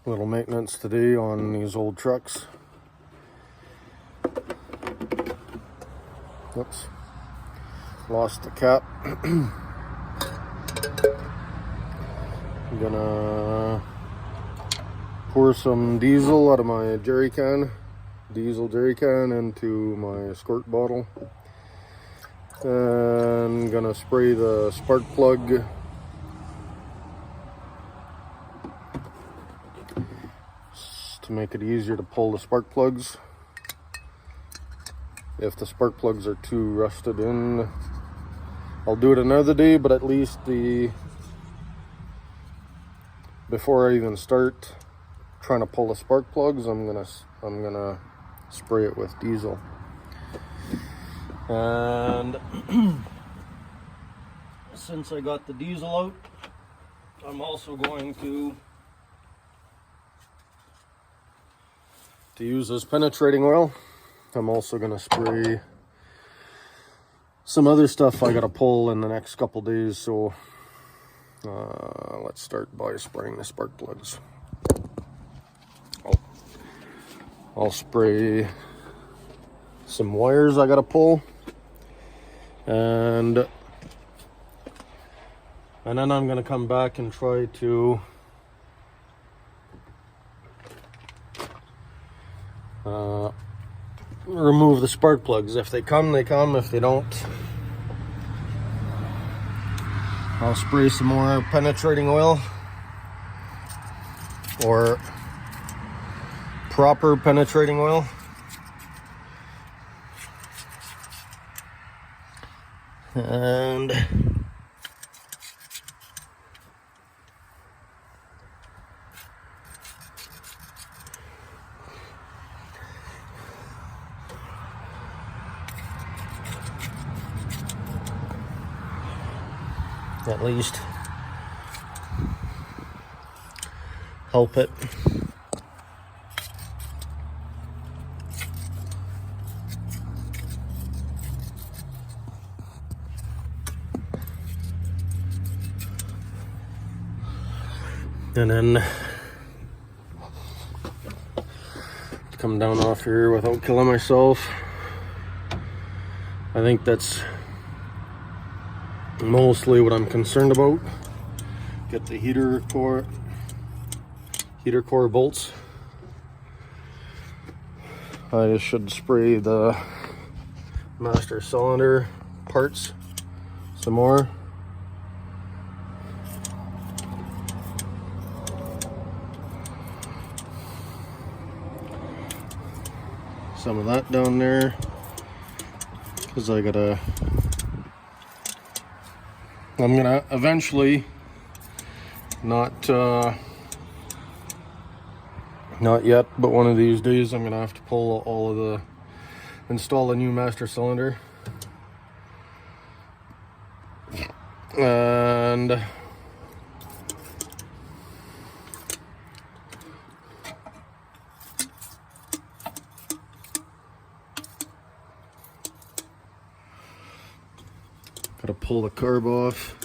Little maintenance today on these old trucks. Oops, lost the cap. I'm gonna pour some diesel out of my diesel jerry can into my squirt bottle, and gonna spray the spark plug to make it easier to pull the spark plugs. If the spark plugs are too rusted in, I'll do it another day, but at least before I even start trying to pull the spark plugs, I'm gonna spray it with diesel. And since I got the diesel out, I'm also going to use this penetrating oil. I'm also going to spray some other stuff I got to pull in the next couple days. So let's start by spraying the spark plugs. I'll spray some wires I got to pull, and then I'm going to come back and try to remove the spark plugs. If they come, they come. If they don't, I'll spray some more penetrating oil, or proper penetrating oil. And at least help it. And then come down off here without killing myself. I think that's mostly what I'm concerned about. Get the heater core bolts. I should spray the master cylinder parts some more. Some of that down there, because I'm gonna eventually, not yet, but one of these days, I'm gonna have to pull install a new master cylinder, and gotta pull the carb off.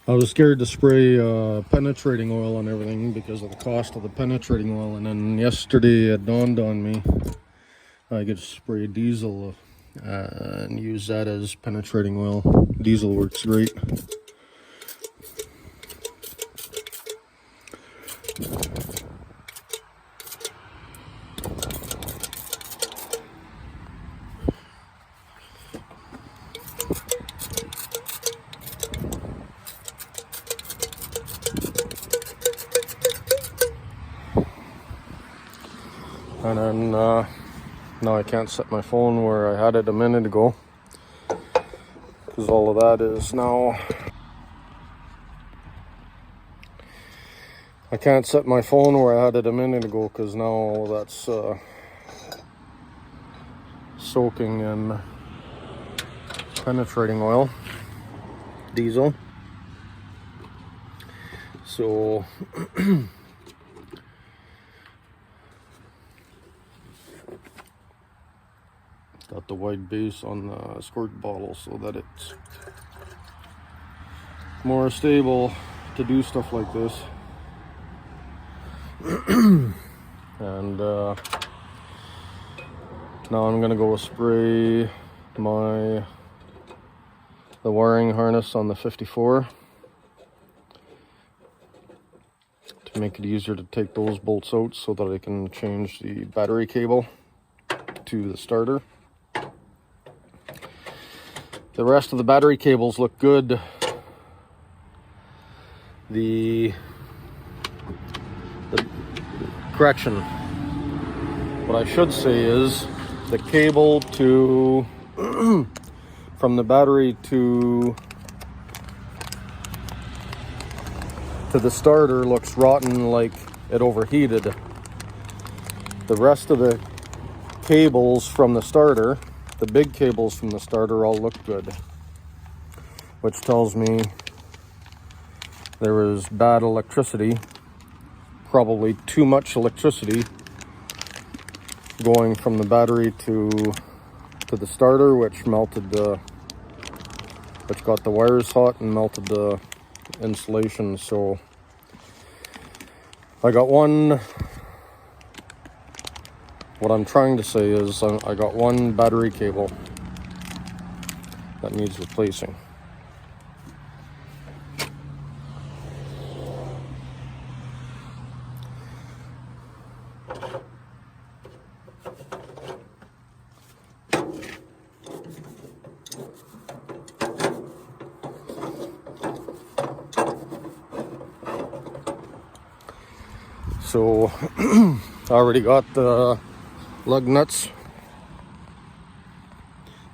I was scared to spray penetrating oil on everything because of the cost of the penetrating oil, and then yesterday it dawned on me I could spray diesel and use that as penetrating oil. Diesel works great. And then now I can't set my phone where I had it a minute ago, because all of that is now, I can't set my phone where I had it a minute ago, because now all that's soaking in penetrating oil, diesel. So got the wide base on the squirt bottle so that it's more stable to do stuff like this. And now I'm gonna go spray the wiring harness on the 54 to make it easier to take those bolts out so that I can change the battery cable to the starter. The rest of the battery cables look good. Correction, what I should say is the cable to from the battery to the starter looks rotten, like it overheated. The rest of the cables from the starter, the big cables from the starter, all look good, which tells me there was bad electricity, probably too much electricity going from the battery to the starter, which got the wires hot and melted the insulation. So I got one, what I'm trying to say is I got one battery cable that needs replacing. So I already got the lug nuts.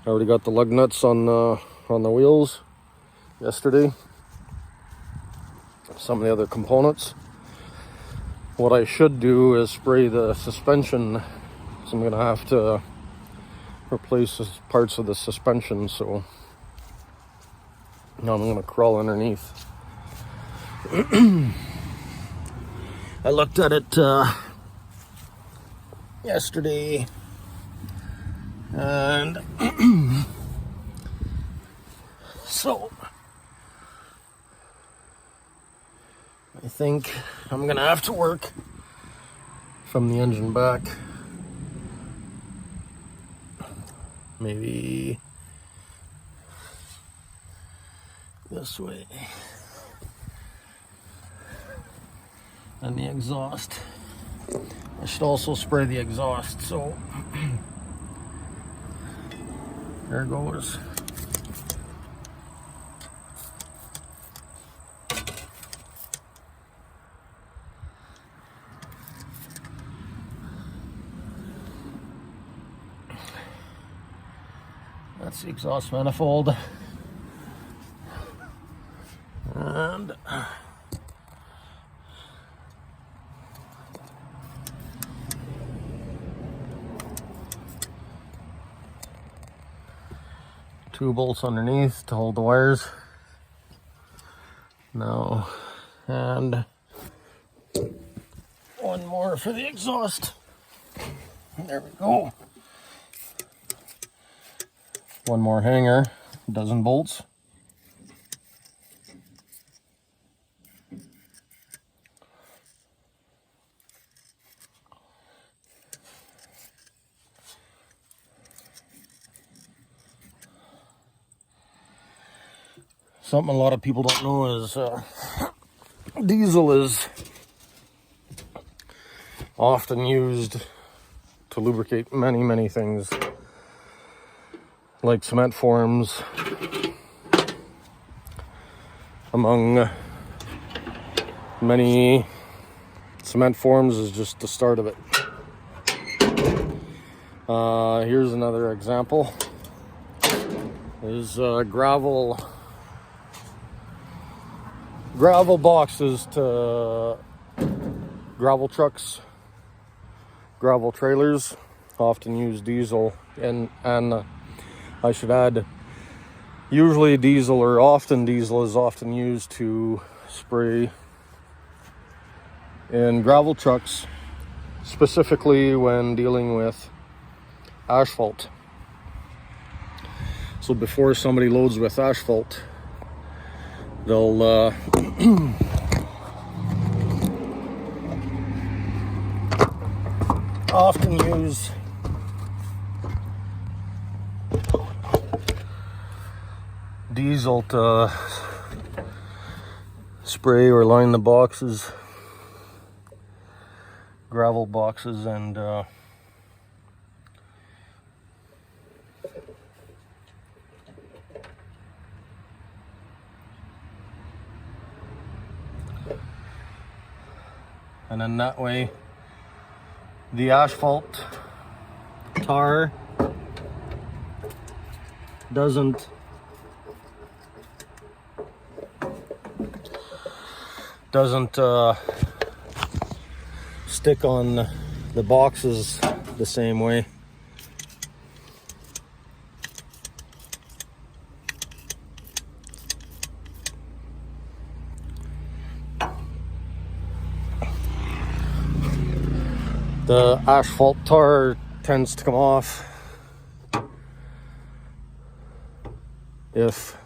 I already got the lug nuts on the wheels yesterday. Some of the other components. What I should do is spray the suspension. So I'm gonna have to replace parts of the suspension. So now I'm gonna crawl underneath. I looked at it yesterday, and so I think I'm gonna have to work from the engine back, maybe this way. And the exhaust. I should also spray the exhaust, so there goes. That's the exhaust manifold. And two bolts underneath to hold the wires. Now, and one more for the exhaust. There we go. One more hanger, a dozen bolts. Something a lot of people don't know is diesel is often used to lubricate many things, like cement forms. Among many, cement forms is just the start of it. Here's another example. Is gravel boxes to gravel trucks, gravel trailers. Often use diesel, and I should add, usually diesel, or often diesel, is often used to spray in gravel trucks, specifically when dealing with asphalt. So before somebody loads with asphalt, they'll often use diesel to spray or line the boxes, gravel boxes, and then that way the asphalt tar doesn't stick on the boxes the same way. The asphalt tar tends to come off if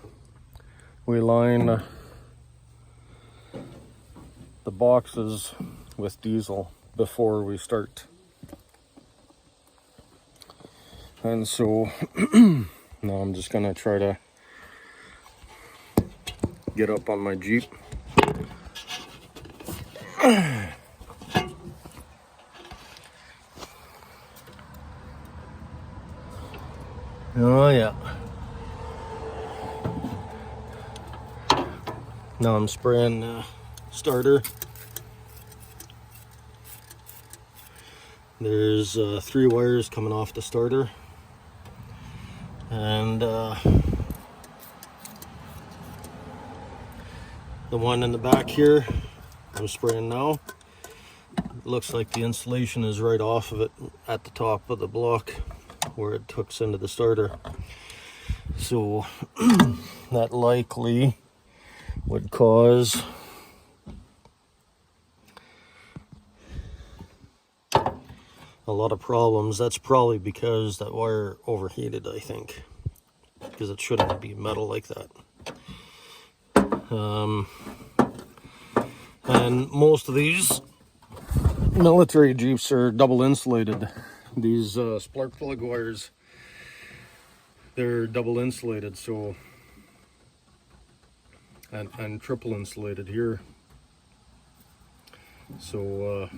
we line the boxes with diesel before we start. And so now I'm just gonna try to get up on my Jeep. Oh yeah. Now I'm spraying starter. There's 3 wires coming off the starter, and the one in the back here I'm spraying now. It looks like the insulation is right off of it at the top of the block where it hooks into the starter, so that likely would cause a lot of problems. That's probably because that wire overheated, I think, because it shouldn't be metal like that. And most of these military Jeeps are double insulated. These spark plug wires, they're double insulated, so and triple insulated here. So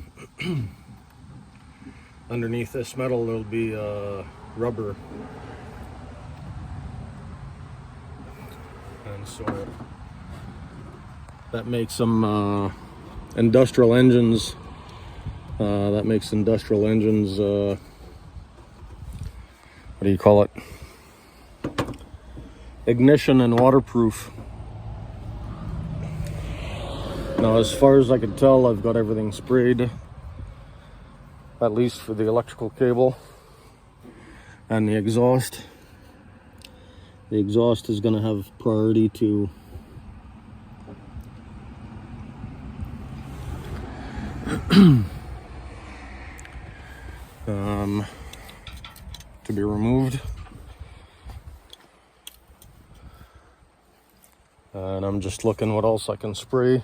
underneath this metal there'll be rubber, and so that makes them industrial engines. That makes industrial engines, what do you call it? Ignition and waterproof. Now, as far as I can tell, I've got everything sprayed, at least for the electrical cable and the exhaust. The exhaust is going to have priority to to be removed. And I'm just looking what else I can spray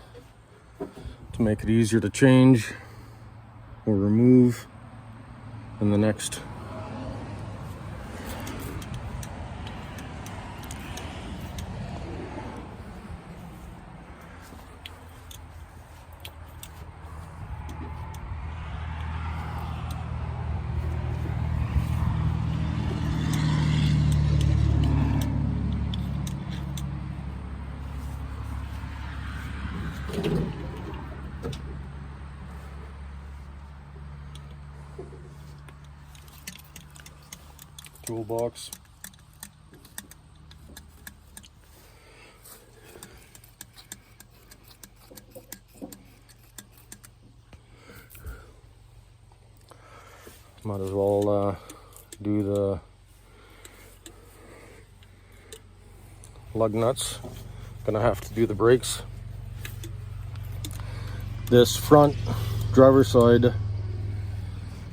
to make it easier to change or remove in the next. toolbox. Might as well do the lug nuts. Gonna have to do the brakes. This front driver's side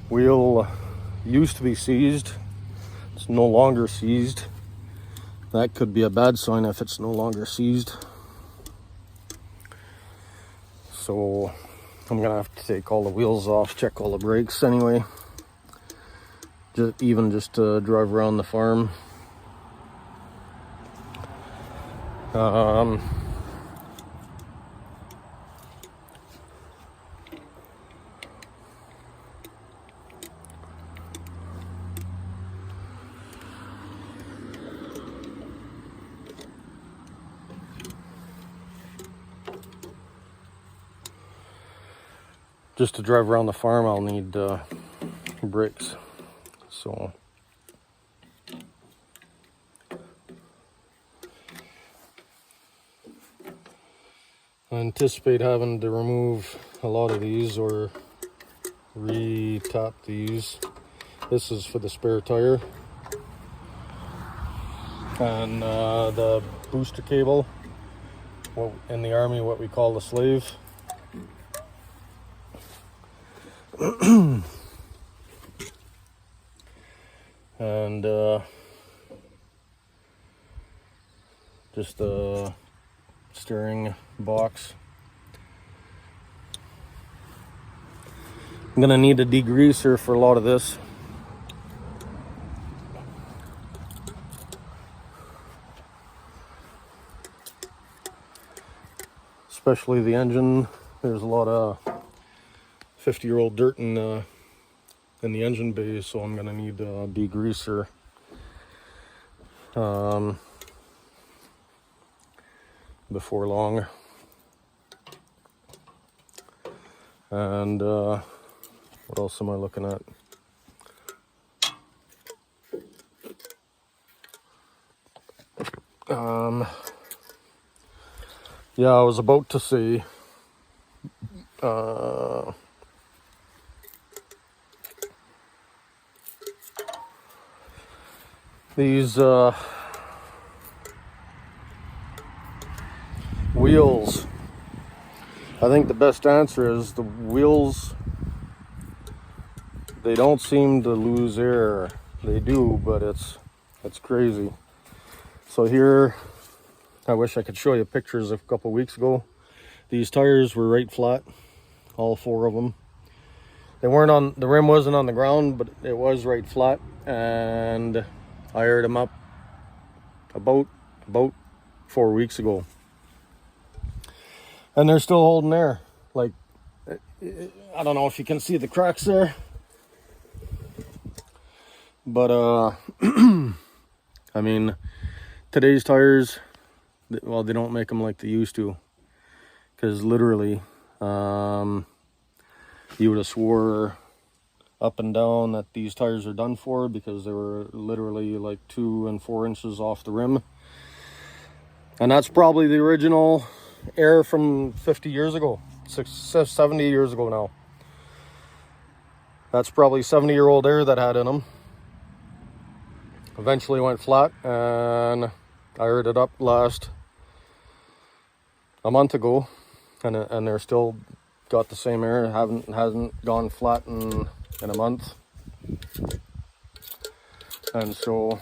wheel used to be seized. It's no longer seized. That could be a bad sign if it's no longer seized. So I'm gonna have to take all the wheels off, check all the brakes anyway. Just to drive around the farm. Just to drive around the farm, I'll need brakes. So I anticipate having to remove a lot of these or re-top these. This is for the spare tire. And the booster cable, in the army what we call the slave. And just the steering box. I'm gonna need a degreaser for a lot of this. Especially the engine. There's a lot of 50-year-old dirt in the engine bay, so I'm gonna need a degreaser. Before long. And what else am I looking at? Yeah, I was about to say these wheels. I think the best answer is the wheels, they don't seem to lose air. They do, but it's crazy. So here, I wish I could show you pictures of a couple weeks ago. These tires were right flat, all four of them. They weren't on, the rim wasn't on the ground, but it was right flat. And I aired them up about 4 weeks ago. And they're still holding air. Like, I don't know if you can see the cracks there. But, I mean, today's tires, well, they don't make them like they used to. Because literally, you would have swore up and down that these tires are done for, because they were literally like 2 and 4 inches off the rim. And that's probably the original air from 50 years ago, 70 years ago now. That's probably 70-year-old air that had in them. Eventually went flat, and I aired it up a month ago, and they're still got the same air. Hasn't gone flat in a month. And so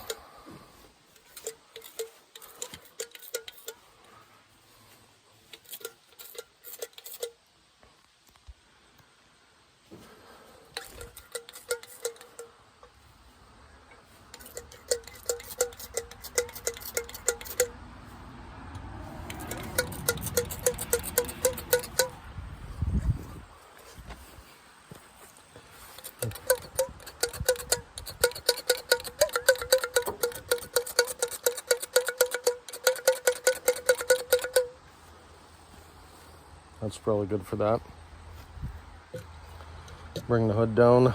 that's probably good for that. Bring the hood down.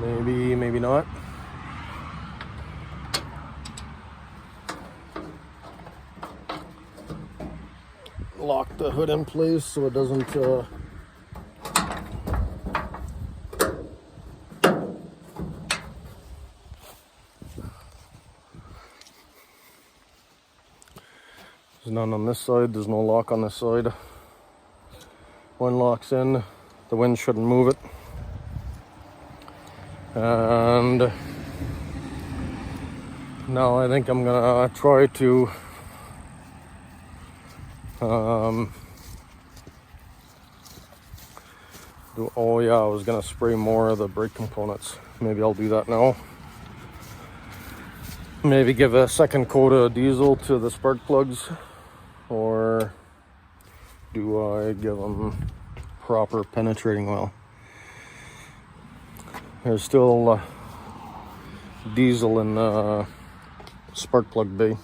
Maybe, maybe not. Lock the hood in place so it doesn't there's none on this side, there's no lock on this side. One locks in, the wind shouldn't move it. And now I think I'm gonna try to oh yeah, I was gonna spray more of the brake components. Maybe I'll do that now. Maybe give a second coat of diesel to the spark plugs, or do I give them proper penetrating oil? There's still diesel in the spark plug bay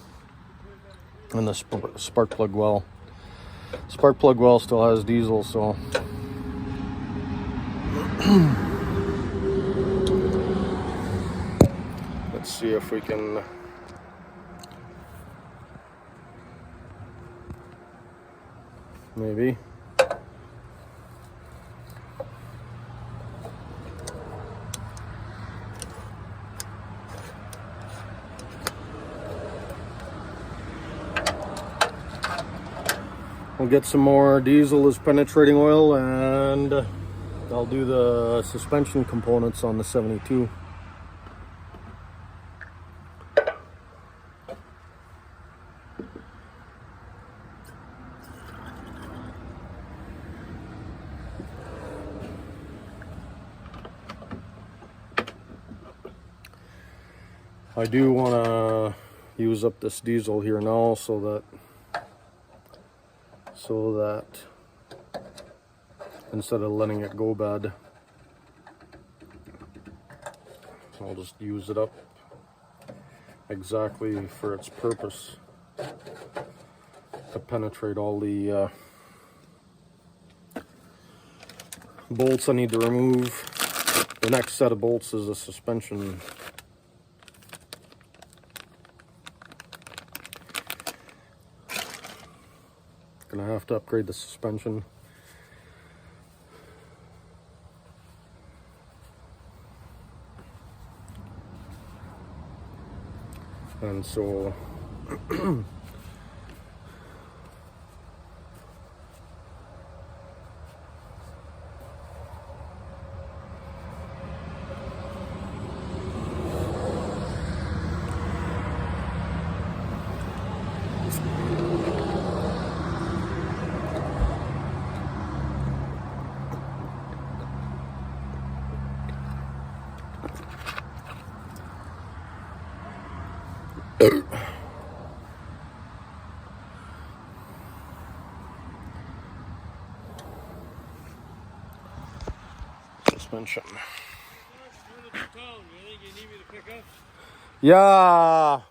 and the spark plug well. Spark plug well still has diesel, so let's see if we can maybe. We'll get some more diesel as penetrating oil, and I'll do the suspension components on the 72. I do want to use up this diesel here now so that instead of letting it go bad, I'll just use it up exactly for its purpose, to penetrate all the bolts I need to remove. The next set of bolts is a suspension. Gonna have to upgrade the suspension. And so suspension. Yeah.